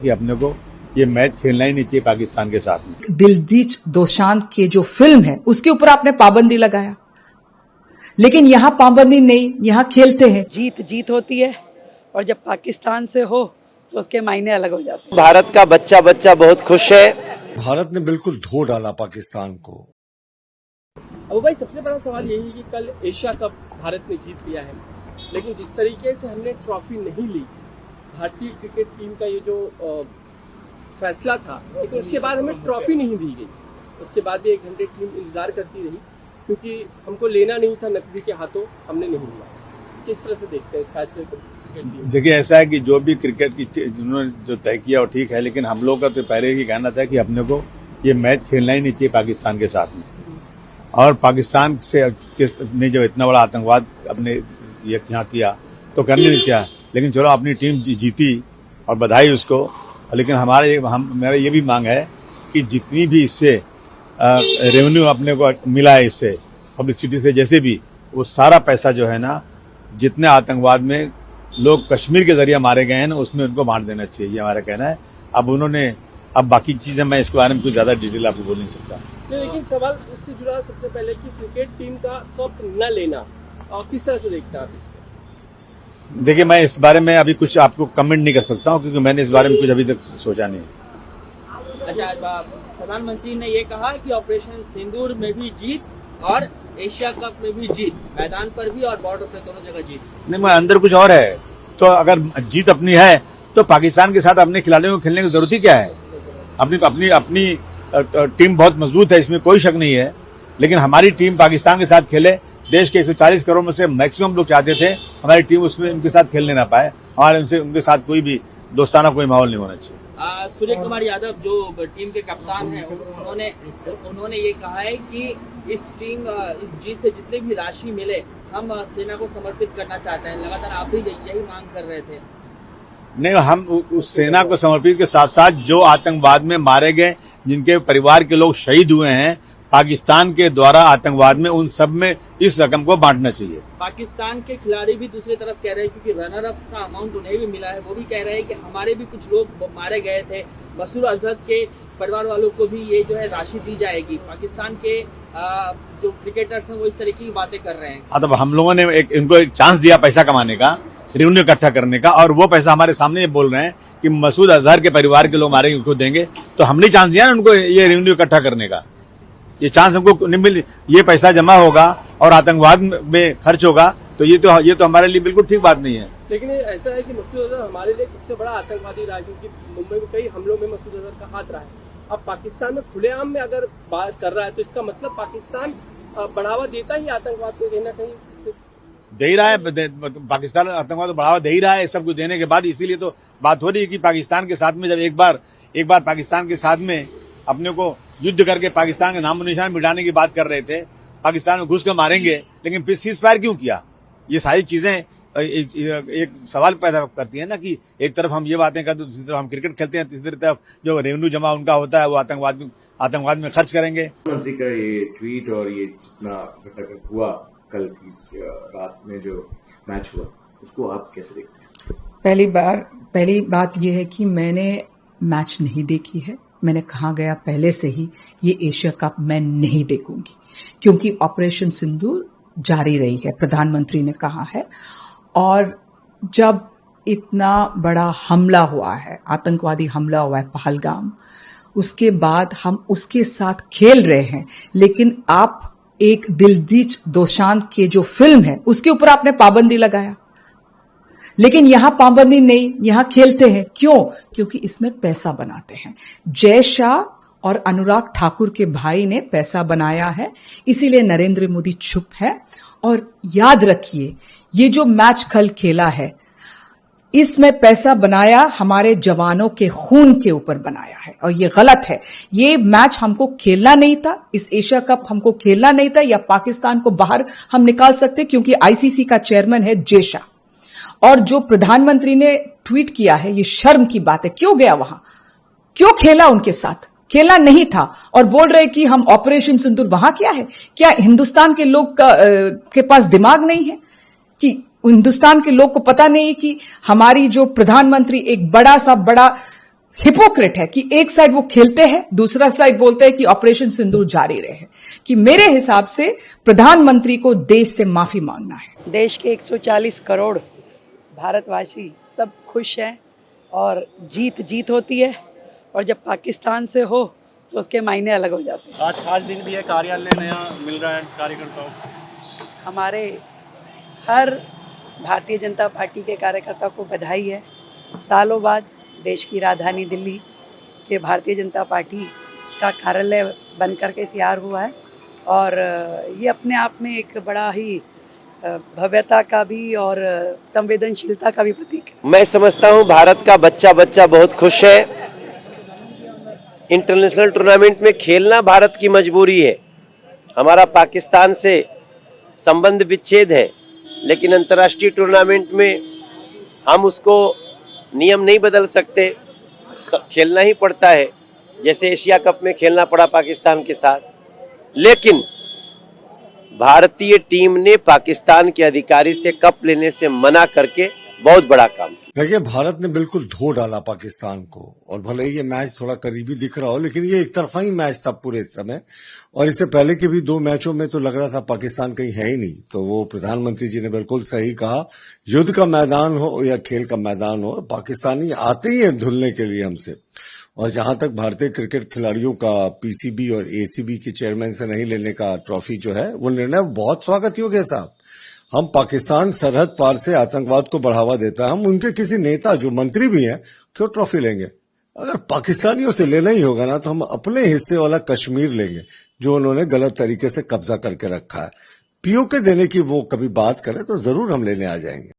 कि अपने को ये मैच खेलना ही नहीं चाहिए पाकिस्तान के साथ में। दिलजीत दोसांझ के जो फिल्म है उसके ऊपर आपने पाबंदी लगाया, लेकिन यहाँ पाबंदी नहीं, यहाँ खेलते हैं। जीत जीत होती है और जब पाकिस्तान से हो तो उसके मायने अलग हो जाते हैं। भारत का बच्चा बहुत खुश है। भारत ने बिल्कुल धो डाला पाकिस्तान को। अब भाई सबसे बड़ा सवाल यही है कि कल एशिया कप भारत ने जीत लिया है, लेकिन जिस तरीके से हमने ट्रॉफी नहीं ली, भारतीय क्रिकेट टीम का ये जो फैसला था, लेकिन उसके बाद हमें ट्रॉफी नहीं दी गई। उसके बाद भी 1 घंटे टीम इंतजार करती रही, क्योंकि हमको लेना नहीं था नकदी के हाथों, हमने नहीं लिया। किस तरह से देखते हैं इस फैसले को? देखिए, ऐसा है कि जो भी क्रिकेट की जिन्होंने जो तय किया वो ठीक है, लेकिन हम लोग का तो पहले ही कहना था कि अपने को ये मैच खेलना ही नहीं चाहिए पाकिस्तान के साथ में। और पाकिस्तान से ने जो इतना बड़ा आतंकवाद अपने यहाँ किया तो करने नहीं किया, लेकिन चलो अपनी टीम जीती और बधाई उसको। लेकिन मेरा ये भी मांग है कि जितनी भी इससे रेवेन्यू अपने को मिला है इससे पब्लिसिटी से, जैसे भी वो सारा पैसा जो है ना, जितने आतंकवाद में लोग कश्मीर के जरिए मारे गए हैं ना, उसमें उनको बांट देना चाहिए, ये हमारा कहना है। अब बाकी चीजें मैं इसके बारे में कुछ ज्यादा डिटेल आपको बोल नहीं सकता। लेकिन सवाल इससे जुड़ा सबसे पहले कि क्रिकेट टीम का कप न लेना, और किस तरह से देखते हैं आप इसको? देखिए, मैं इस बारे में अभी कुछ आपको कमेंट नहीं कर सकता हूं, क्योंकि मैंने इस बारे में कुछ अभी तक सोचा नहीं। अच्छा, प्रधानमंत्री ने ये कहा कि ऑपरेशन सिंदूर में भी जीत और एशिया कप में भी जीत, मैदान पर भी और बॉर्डर पर दोनों जगह जीत। नहीं, मैं अंदर कुछ और है। तो अगर जीत अपनी है तो पाकिस्तान के साथ अपने खिलाड़ियों को खेलने की जरूरत ही क्या है? अपनी टीम बहुत मजबूत है, इसमें कोई शक नहीं है। लेकिन हमारी टीम पाकिस्तान के साथ खेले। देश के 140 करोड़ में से मैक्सिमम लोग चाहते थे हमारी टीम उसमें उनके साथ खेलने ना पाए। उनके साथ कोई भी दोस्ताना कोई माहौल नहीं होना चाहिए। सूर्य कुमार यादव जो टीम के कप्तान हैं, उन्होंने ये कहा है कि इस जीत से जितनी भी राशि मिले हम सेना को समर्पित करना चाहते हैं। लगातार आप भी यही मांग कर रहे थे। नहीं, हम उस सेना को समर्पित के साथ साथ जो आतंकवाद में मारे गए, जिनके परिवार के लोग शहीद हुए हैं पाकिस्तान के द्वारा आतंकवाद में, उन सब में इस रकम को बांटना चाहिए। पाकिस्तान के खिलाड़ी भी दूसरी तरफ कह रहे हैं, क्योंकि रनर अप का अमाउंट उन्हें भी मिला है, वो भी कह रहे हैं कि हमारे भी कुछ लोग मारे गए थे। मसूद अजहर के परिवार वालों को भी ये जो है राशि दी जाएगी। पाकिस्तान के जो क्रिकेटर्स हैं वो इस तरह की बातें कर रहे हैं। मतलब हम लोगों ने इनको एक चांस दिया पैसा कमाने का, रेवेन्यू इकट्ठा करने का, और वो पैसा हमारे सामने ये बोल रहे हैं कि मसूद अजहर के परिवार के लोग मारेंगे, उनको देंगे। तो हमने चांस दिया ना उनको ये रेवेन्यू इकट्ठा करने का। ये चांस हमको नहीं मिली। ये पैसा जमा होगा और आतंकवाद में खर्च होगा, तो ये तो हमारे लिए बिल्कुल ठीक बात नहीं है। लेकिन ऐसा है कि मसूद अजहर हमारे लिए सबसे बड़ा आतंकवादी रहा है, क्योंकि मुंबई में कई हमलों में मसूद अजहर का हाथ रहा है। अब पाकिस्तान में खुलेआम में अगर बात कर रहा है, तो इसका मतलब पाकिस्तान बढ़ावा देता ही आतंकवाद को कहीं ना कहीं दे ही रहा है। पाकिस्तान आतंकवाद को बढ़ावा दे ही रहा है सब कुछ देने के बाद। इसीलिए तो बात हो रही है कि पाकिस्तान के साथ में जब एक बार पाकिस्तान के साथ में अपने को युद्ध करके पाकिस्तान के नामो निशान मिटाने की बात कर रहे थे, पाकिस्तान में घुस कर मारेंगे, लेकिन फिर सीज फायर क्यों किया? ये सारी चीजें एक सवाल पैदा करती है ना, कि एक तरफ हम ये बातें करते, दूसरी तरफ हम क्रिकेट खेलते हैं, तीसरी तरफ जो रेवेन्यू जमा उनका होता है वो आतंकवाद में खर्च करेंगे। प्रधानमंत्री का ये ट्वीट और ये जितना घटना हुआ कल की रात में जो मैच हुआ, उसको आप कैसे देखते हैं? पहली बात यह है कि मैंने मैच नहीं देखी है। मैंने कहा गया पहले से ही ये एशिया कप मैं नहीं देखूंगी, क्योंकि ऑपरेशन सिंदूर जारी रही है, प्रधानमंत्री ने कहा है। और जब इतना बड़ा हमला हुआ है, आतंकवादी हमला हुआ है पहलगाम, उसके बाद हम उसके साथ खेल रहे हैं। लेकिन आप एक दिलजीत दोसांझ के जो फिल्म है उसके ऊपर आपने पाबंदी लगाया, लेकिन यहां पाबंदी नहीं, यहां खेलते हैं। क्यों? क्योंकि इसमें पैसा बनाते हैं। जय शाह और अनुराग ठाकुर के भाई ने पैसा बनाया है, इसीलिए नरेंद्र मोदी चुप है। और याद रखिए, ये जो मैच कल खेला है, इसमें पैसा बनाया हमारे जवानों के खून के ऊपर बनाया है, और ये गलत है। ये मैच हमको खेलना नहीं था, इस एशिया कप हमको खेलना नहीं था, या पाकिस्तान को बाहर हम निकाल सकते, क्योंकि आईसीसी का चेयरमैन है जय शाह। और जो प्रधानमंत्री ने ट्वीट किया है, ये शर्म की बात है। क्यों गया वहां? क्यों खेला उनके साथ? खेला नहीं था। और बोल रहे कि हम ऑपरेशन सिंदूर, वहां क्या है? क्या हिंदुस्तान के लोग के पास दिमाग नहीं है? कि हिंदुस्तान के लोग को पता नहीं है कि हमारी जो प्रधानमंत्री एक बड़ा हिपोक्रेट है कि एक साइड वो खेलते हैं, दूसरा साइड बोलते हैं कि ऑपरेशन सिंदूर जारी रहे। कि मेरे हिसाब से प्रधानमंत्री को देश से माफी मांगना है। देश के 140 करोड़ भारतवासी सब खुश हैं और जीत होती है, और जब पाकिस्तान से हो तो उसके मायने अलग हो जाते हैं। आज खास दिन भी है, कार्यालय नया मिल रहा है कार्यकर्ताओं को। हमारे हर भारतीय जनता पार्टी के कार्यकर्ता को बधाई है। सालों बाद देश की राजधानी दिल्ली के भारतीय जनता पार्टी का कार्यालय बन करके तैयार हुआ है, और ये अपने आप में एक बड़ा ही भव्यता का भी और संवेदनशीलता का भी प्रतीक है। मैं समझता हूं भारत का बच्चा बहुत खुश है। इंटरनेशनल टूर्नामेंट में खेलना भारत की मजबूरी है। हमारा पाकिस्तान से संबंध विच्छेद है, लेकिन अंतर्राष्ट्रीय टूर्नामेंट में हम उसको नियम नहीं बदल सकते, खेलना ही पड़ता है। जैसे एशिया कप में खेलना पड़ा पाकिस्तान के साथ, लेकिन भारतीय टीम ने पाकिस्तान के अधिकारी से कप लेने से मना करके बहुत बड़ा काम किया। देखिए, भारत ने बिल्कुल धो डाला पाकिस्तान को, और भले ही ये मैच थोड़ा करीबी दिख रहा हो, लेकिन ये एक तरफा ही मैच था पूरे समय। और इससे पहले के भी 2 मैचों में तो लग रहा था पाकिस्तान कहीं है ही नहीं। तो वो प्रधानमंत्री जी ने बिल्कुल सही कहा, युद्ध का मैदान हो या खेल का मैदान हो, पाकिस्तानी आते ही है धुलने के लिए हमसे। और जहां तक भारतीय क्रिकेट खिलाड़ियों का पीसीबी और एसीबी के चेयरमैन से नहीं लेने का ट्रॉफी जो है, वो निर्णय बहुत स्वागत योग्य है साहब। हम पाकिस्तान सरहद पार से आतंकवाद को बढ़ावा देता है, हम उनके किसी नेता जो मंत्री भी हैं क्यों ट्रॉफी लेंगे? अगर पाकिस्तानियों से लेना ही होगा ना, तो हम अपने हिस्से वाला कश्मीर लेंगे जो उन्होंने गलत तरीके से कब्जा करके रखा है। पीओके देने की वो कभी बात करें तो जरूर हम लेने आ जाएंगे।